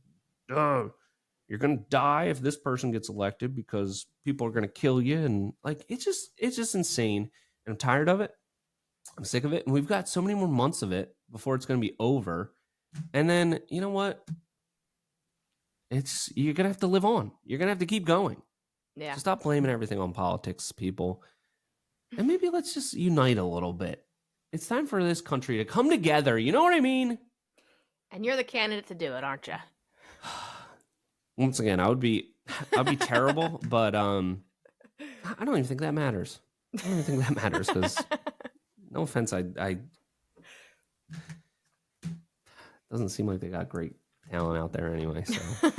S1: you're going to die if this person gets elected because people are going to kill you. And like, it's just insane. And I'm tired of it. I'm sick of it. And we've got so many more months of it before it's going to be over. And then, you know what? You're going to have to live on. You're going to have to keep going.
S2: Yeah.
S1: So stop blaming everything on politics, people. And maybe let's just unite a little bit. It's time for this country to come together. You know what I mean?
S2: And you're the candidate to do it, aren't you?
S1: Once again, I'd be terrible, but I don't even think that matters. I don't even think that matters because, no offense, I doesn't seem like they got great talent out there anyway. So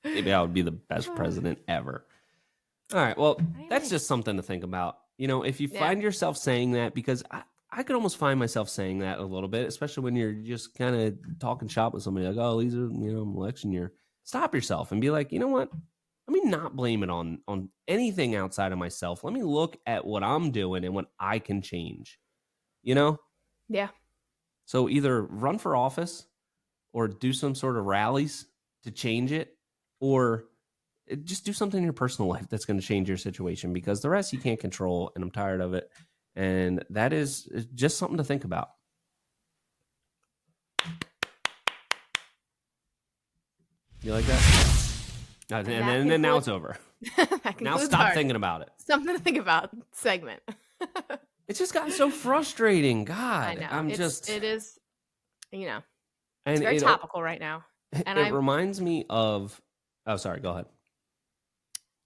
S1: maybe I would be the best president ever. All right. Well, that's just something to think about. If you find yourself saying that, because I could almost find myself saying that a little bit, especially when you're just kind of talking shop with somebody like, oh, these are, election year. Stop yourself and be like, you know what? Let me not blame it on anything outside of myself. Let me look at what I'm doing and what I can change.
S2: Yeah.
S1: So either run for office or do some sort of rallies to change it, or just do something in your personal life that's going to change your situation, because the rest you can't control, and I'm tired of it. And that is just something to think about. You like that? And then now it's over. Now stop thinking about it.
S2: Something to think about segment.
S1: It's just gotten so frustrating. God,
S2: I know. It is,
S1: and
S2: it's very topical right now. And
S1: it reminds me of, oh, sorry, go ahead.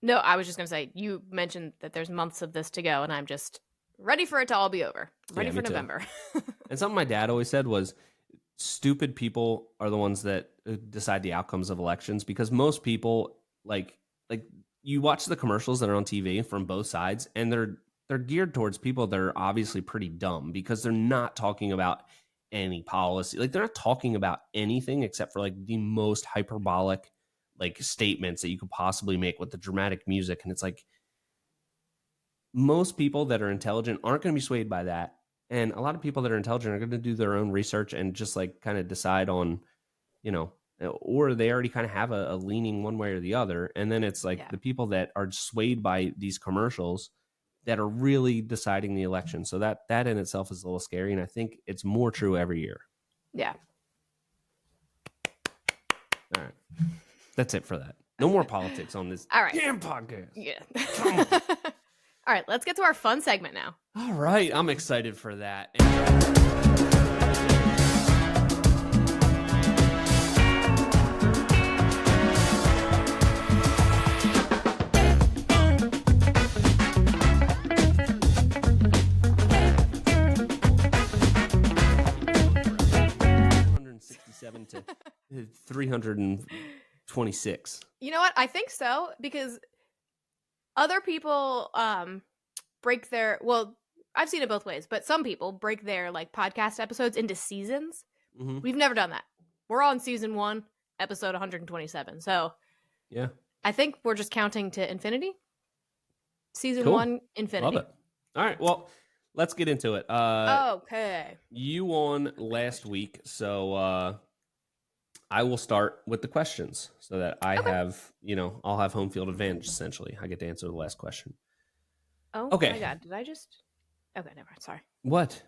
S2: No, I was just going to say, you mentioned that there's months of this to go, and I'm just ready for it to all be over. Ready for November.
S1: And something my dad always said was, stupid people are the ones that decide the outcomes of elections, because most people, like you watch the commercials that are on TV from both sides, and they're geared towards people that are obviously pretty dumb, because they're not talking about any policy. Like, they're not talking about anything except for like the most hyperbolic statements that you could possibly make with the dramatic music. And it's like, most people that are intelligent aren't going to be swayed by that. And a lot of people that are intelligent are going to do their own research and just kind of decide on, or they already kind of have a leaning one way or the other. And then it's like the people that are swayed by these commercials that are really deciding the election. So that in itself is a little scary. And I think it's more true every year.
S2: Yeah.
S1: All right. That's it for that. No more politics on this damn podcast.
S2: Yeah. Come on. All right, let's get to our fun segment now.
S1: All right, I'm excited for that. To 326.
S2: You know what? I think so, because other people break their, well, I've seen it both ways, but some people break their podcast episodes into seasons. Mm-hmm. We've never done that. We're on season 1, episode 127. So
S1: yeah,
S2: I think we're just counting to infinity. Season 1, infinity.
S1: Love it. All right, well, let's get into it.
S2: Okay.
S1: You won last week, so I will start with the questions so that I have, I'll have home field advantage, essentially. I get to answer the last question.
S2: Oh,
S1: okay.
S2: My God. Did I just... Okay, never mind. Sorry.
S1: What?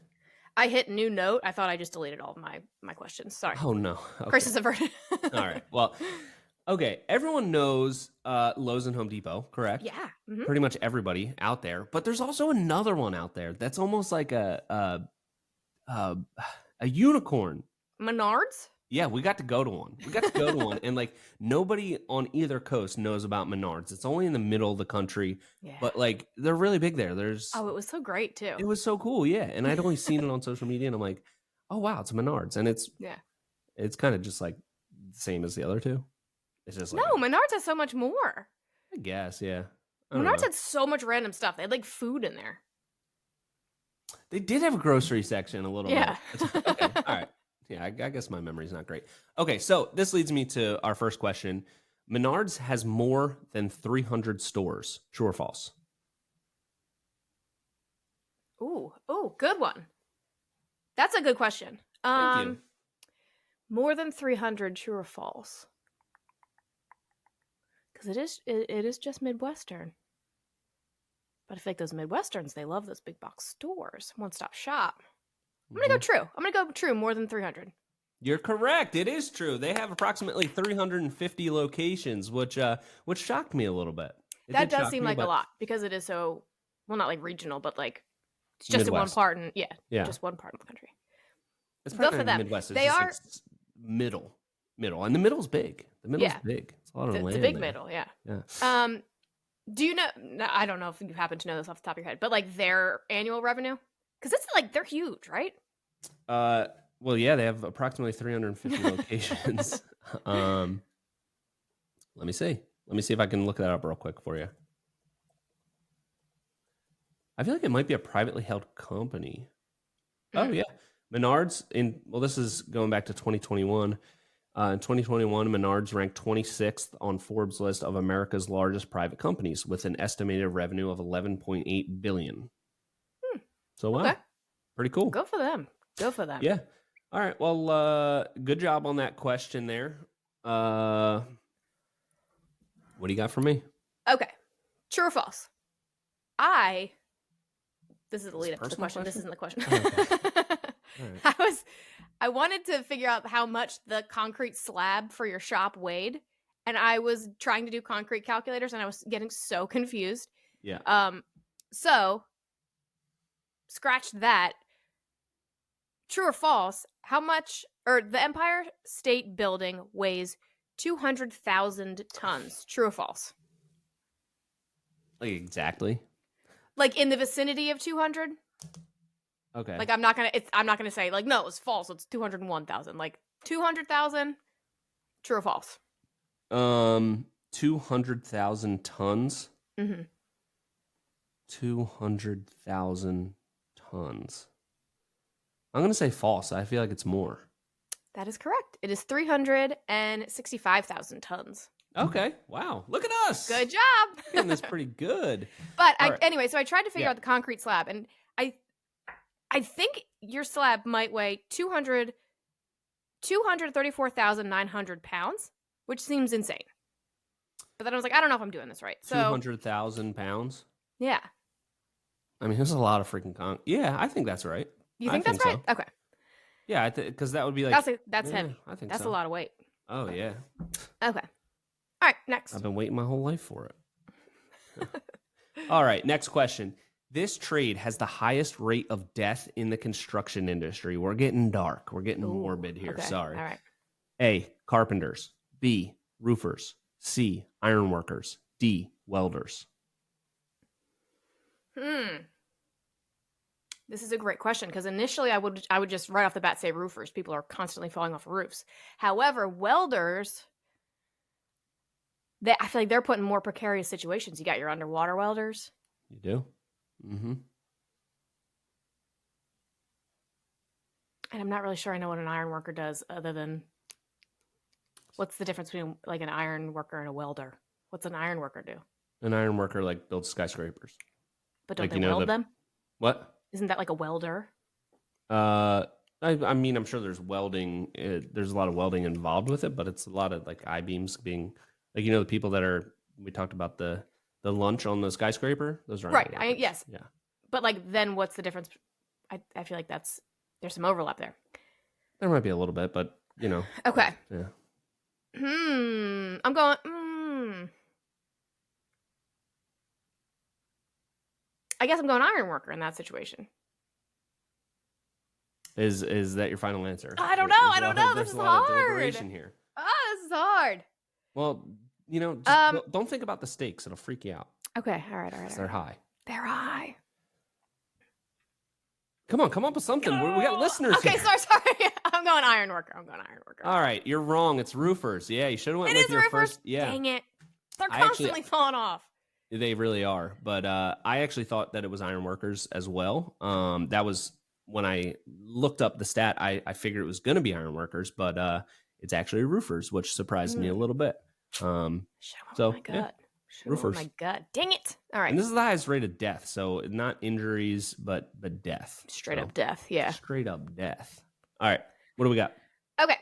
S2: I hit new note. I thought I just deleted all of my questions. Sorry.
S1: Oh, no. Okay.
S2: Crisis averted.
S1: All right. Well, okay. Everyone knows Lowe's and Home Depot, correct?
S2: Yeah. Mm-hmm.
S1: Pretty much everybody out there. But there's also another one out there that's almost like a unicorn.
S2: Menards?
S1: Yeah, we got to go to one. And nobody on either coast knows about Menards. It's only in the middle of the country. Yeah. But they're really big there.
S2: It was so great too.
S1: It was so cool, yeah. And I'd only seen it on social media, and I'm like, oh wow, it's Menards. And it's kind of just the same as the other two. It's just
S2: Menards has so much more.
S1: I guess, yeah.
S2: Menards had so much random stuff. They had food in there.
S1: They did have a grocery section a little
S2: bit.
S1: Okay, all right. Yeah, I guess my memory's not great. Okay, so this leads me to our first question. Menards has more than 300 stores. True or false?
S2: Ooh, good one. That's a good question.
S1: Thank you.
S2: More than 300, true or false? Because it is just Midwestern. But I feel like those Midwesterns, they love those big box stores. One-stop shop. I'm going to go true. I'm going to go true, more than 300.
S1: You're correct. It is true. They have approximately 350 locations, which shocked me a little bit.
S2: That does seem like a lot, because it is so, well, not regional, but it's just in one part, and just one part of the country.
S1: It's probably for them. Midwest. They are middle, and the middle's big. The middle's big. It's a lot of land.
S2: It's a big
S1: there.
S2: middle, yeah.
S1: Yeah.
S2: Do you know? No, I don't know if you happen to know this off the top of your head, but like their annual revenue, because it's like they're huge, right?
S1: Well, yeah, they have approximately 350 locations. um, let me see. Let me see if I can look that up real quick for you. I feel like it might be a privately held company. Oh yeah, Menards this is going back to 2021. In 2021, Menards ranked 26th on Forbes' list of America's largest private companies with an estimated revenue of 11.8 billion. So wow,
S2: Okay.
S1: pretty cool.
S2: Go for them. Go for them.
S1: Yeah. All right. Well, good job on that question there. What do you got for me?
S2: Okay. True or false? This is the lead up to the question. This isn't the question.
S1: Oh, okay. Right.
S2: I wanted to figure out how much the concrete slab for your shop weighed, and I was trying to do concrete calculators, and I was getting so confused.
S1: Yeah.
S2: So scratch that. True or false? How much, or the Empire State Building weighs 200,000 tons. True or false?
S1: Like exactly.
S2: Like in the vicinity of 200?
S1: Okay.
S2: Like I'm not gonna say like no, it's false. It's 201,000. Like 200,000. True or false?
S1: 200,000 tons.
S2: Mm-hmm.
S1: 200,000 tons. I'm gonna say false. I feel like it's more.
S2: That is correct. It is 365,000 tons.
S1: Okay. Wow. Look at us.
S2: Good job.
S1: Getting this pretty good.
S2: But
S1: All right.
S2: anyway, so I tried to figure out the concrete slab, and I think your slab might weigh 234,900 pounds, which seems insane. But then I was like, I don't know if I'm doing this right. So
S1: 200,000 pounds.
S2: Yeah.
S1: I mean, there's a lot of freaking Yeah, I think that's right.
S2: You think that's right?
S1: So.
S2: Okay.
S1: Yeah, because that would be like
S2: that's heavy.
S1: I think
S2: that's
S1: so.
S2: a lot of weight.
S1: Oh yeah.
S2: Okay. All right. Next.
S1: I've been waiting my whole life for it. All right. Next question. This trade has the highest rate of death in the construction industry. We're getting dark. We're getting morbid here.
S2: Okay.
S1: Sorry.
S2: All right.
S1: A. Carpenters. B. Roofers. C. Ironworkers. D. Welders.
S2: This is a great question because initially I would just right off the bat say roofers. People are constantly falling off roofs. However, welders, I feel like they're put in more precarious situations. You got your underwater welders.
S1: You do? Mm-hmm.
S2: And I'm not really sure I know what an iron worker does other than what's the difference between like an iron worker and a welder? What's an iron worker do?
S1: An iron worker like builds skyscrapers.
S2: But don't they weld them?
S1: What?
S2: Isn't that like a welder?
S1: I mean, I'm sure there's welding. There's a lot of welding involved with it, but it's a lot of like I-beams being like, the people that we talked about the lunch on the skyscraper. Those are
S2: right. Yes.
S1: Yeah.
S2: But like, then what's the difference? I feel like there's some overlap there.
S1: There might be a little bit, but
S2: Okay.
S1: Yeah.
S2: I'm going. I guess I'm going iron worker in that situation.
S1: Is that your final answer?
S2: I don't know. This is hard.
S1: Deliberation here.
S2: This is hard.
S1: Well, just don't think about the stakes. It'll freak you out.
S2: Okay. All right.
S1: They're high.
S2: They're high.
S1: Come on, come up with something. We got listeners.
S2: Okay,
S1: here.
S2: sorry. I'm going iron worker.
S1: All right, you're wrong. It's roofers. Yeah, you should have went with your
S2: roofers?
S1: first. Yeah.
S2: Dang it. They're constantly falling off.
S1: They really are. But I actually thought that it was iron workers as well. That was when I looked up the stat. I figured it was going to be iron workers, but it's actually roofers, which surprised me a little bit.
S2: Oh my God.
S1: Roofers.
S2: Oh my God. Dang it. All right.
S1: And this is the highest rate of death. So not injuries, but death.
S2: Straight up death. Yeah.
S1: Straight up death. All right. What do we got?
S2: Okay.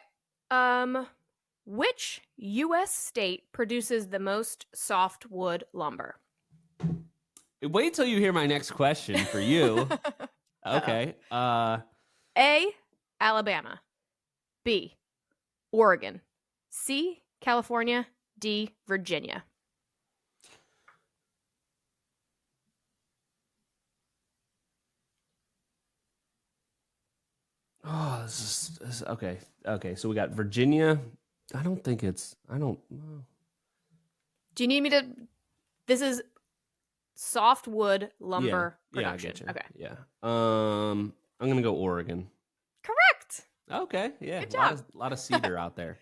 S2: Which U.S. state produces the most softwood lumber?
S1: Wait till you hear my next question for you. Okay.
S2: A, Alabama. B, Oregon. C, California. D, Virginia.
S1: Oh, this is okay. Okay, so we got Virginia. I don't know.
S2: Do you need me to This is softwood lumber
S1: Yeah, I
S2: production.
S1: get you.
S2: Okay.
S1: Yeah. I'm gonna go Oregon.
S2: Correct.
S1: Okay. Yeah.
S2: Good
S1: A lot
S2: job.
S1: of, lot of cedar out there.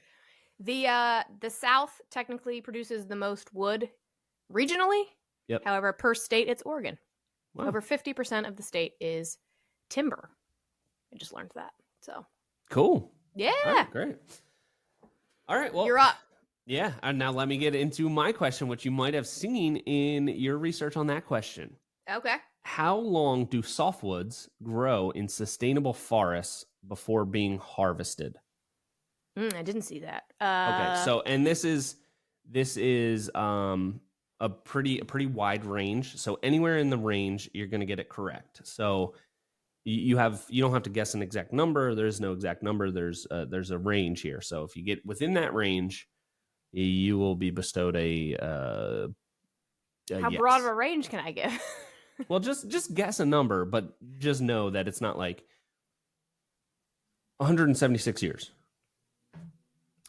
S2: The South technically produces the most wood regionally.
S1: Yep.
S2: However, per state, it's Oregon.
S1: Wow.
S2: Over 50% of the state is timber. I just learned that. So
S1: Cool.
S2: yeah,
S1: All right, great. All right. Well,
S2: you're up.
S1: Yeah. And now let me get into my question, which you might have seen in your research on that question.
S2: Okay.
S1: How long do softwoods grow in sustainable forests before being harvested?
S2: I didn't see that.
S1: Okay, so and this is a pretty wide range. So anywhere in the range, you're going to get it correct. So you don't have to guess an exact number. There's no exact number. There's a range here. So if you get within that range, you will be bestowed a
S2: how
S1: yes.
S2: broad of a range can I give?
S1: Well, just guess a number, but just know that it's not like 176 years.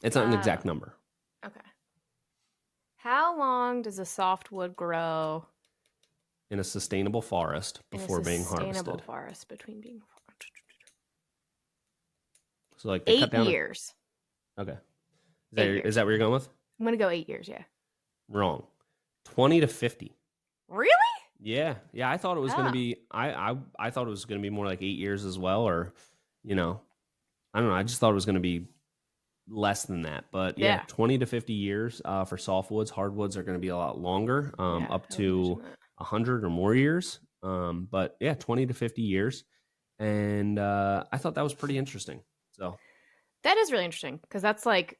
S1: It's not an exact number.
S2: Okay. How long does a softwood grow
S1: In a sustainable forest before being
S2: sustainable
S1: harvested.
S2: forest between being
S1: So like they cut
S2: 8
S1: down
S2: years.
S1: Okay.
S2: 8 years.
S1: Is that what you're going with?
S2: I'm gonna go 8 years. Yeah.
S1: Wrong. 20 to 50.
S2: Really?
S1: Yeah. Yeah, I thought it was going to be I thought it was going to be more like 8 years as well, or I don't know. I just thought it was going to be less than that. But yeah, 20 to 50 years for softwoods. Hardwoods are going to be a lot longer, up to 100 or more years. But yeah, 20 to 50 years. And I thought that was pretty interesting. So
S2: that is really interesting because that's like,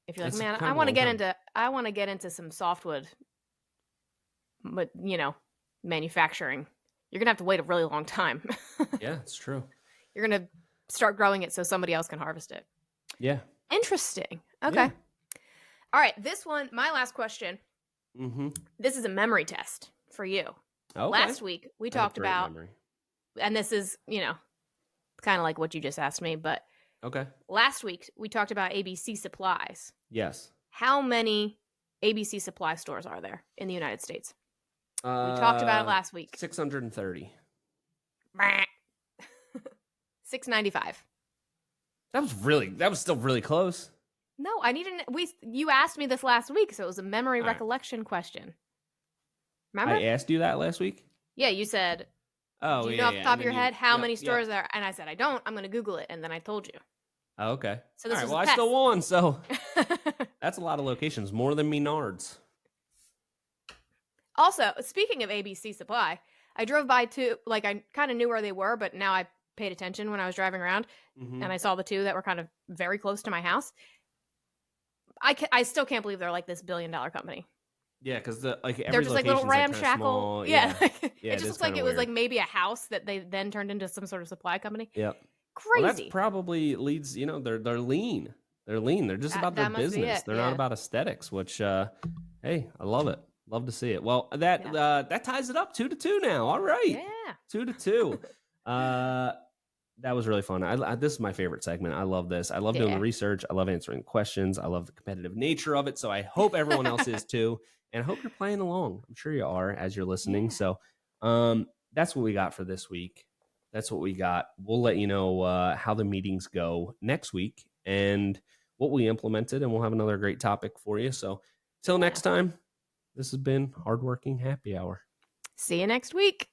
S2: if you're like,
S1: It's
S2: man,
S1: kind
S2: I
S1: of a
S2: want to
S1: long
S2: get
S1: time.
S2: into some softwood, but manufacturing, you're gonna have to wait a really long time.
S1: Yeah, it's true.
S2: You're gonna start growing it so somebody else can harvest it.
S1: Yeah.
S2: Interesting. Okay.
S1: Yeah.
S2: All right. This one, my last question.
S1: Mm-hmm.
S2: This is a memory test for you.
S1: Okay.
S2: Last week we talked
S1: great
S2: about,
S1: memory.
S2: and this is kind of like what you just asked me, but
S1: Okay.
S2: last week we talked about ABC supplies.
S1: Yes.
S2: How many ABC supply stores are there in the United States? We talked about it last week.
S1: 630.
S2: 695.
S1: That was still really close.
S2: No, I need you asked me this last week, so it was a memory
S1: All right.
S2: recollection question. Remember?
S1: I asked you that last week?
S2: Yeah, you said,
S1: Oh,
S2: do you
S1: yeah,
S2: know off the
S1: yeah.
S2: top
S1: And
S2: of your
S1: then
S2: head how
S1: yep,
S2: many
S1: yep.
S2: stores there are? And I said, I don't. I'm going to Google it. And then I told you.
S1: Oh, okay.
S2: So this
S1: All right,
S2: was
S1: well,
S2: a
S1: I still
S2: test.
S1: won, so that's a lot of locations, more than Menards.
S2: Also, speaking of ABC Supply, I drove by two, like I kind of knew where they were, but now I paid attention when I was driving around,
S1: Mm-hmm.
S2: and I saw the two that were kind of very close to my house. I still can't believe they're like this $1 billion company.
S1: Yeah, because every
S2: They're just like little
S1: location's, kinda
S2: ramshackle.
S1: small.
S2: Yeah.
S1: Yeah,
S2: it
S1: it
S2: just
S1: is
S2: looks like
S1: kinda
S2: it was like
S1: weird.
S2: maybe a house that they then turned into some sort of supply company.
S1: Yep.
S2: Crazy.
S1: Well, that's probably leads. They're lean. They're lean. They're just about their
S2: that must be
S1: business.
S2: it,
S1: They're
S2: yeah.
S1: not about aesthetics. Which, hey, I love it. Love to see it. Well, that ties it up 2-2 now. All right.
S2: Yeah.
S1: 2-2. That was really fun. This is my favorite segment. I love this. I love doing the research. I love answering questions. I love the competitive nature of it. So I hope everyone else is too. And I hope you're playing along. I'm sure you are as you're listening.
S2: Yeah.
S1: So that's what we got for this week. That's what we got. We'll let you know how the meetings go next week and what we implemented. And we'll have another great topic for you. So till next time, this has been Hardworking Happy Hour.
S2: See you next week.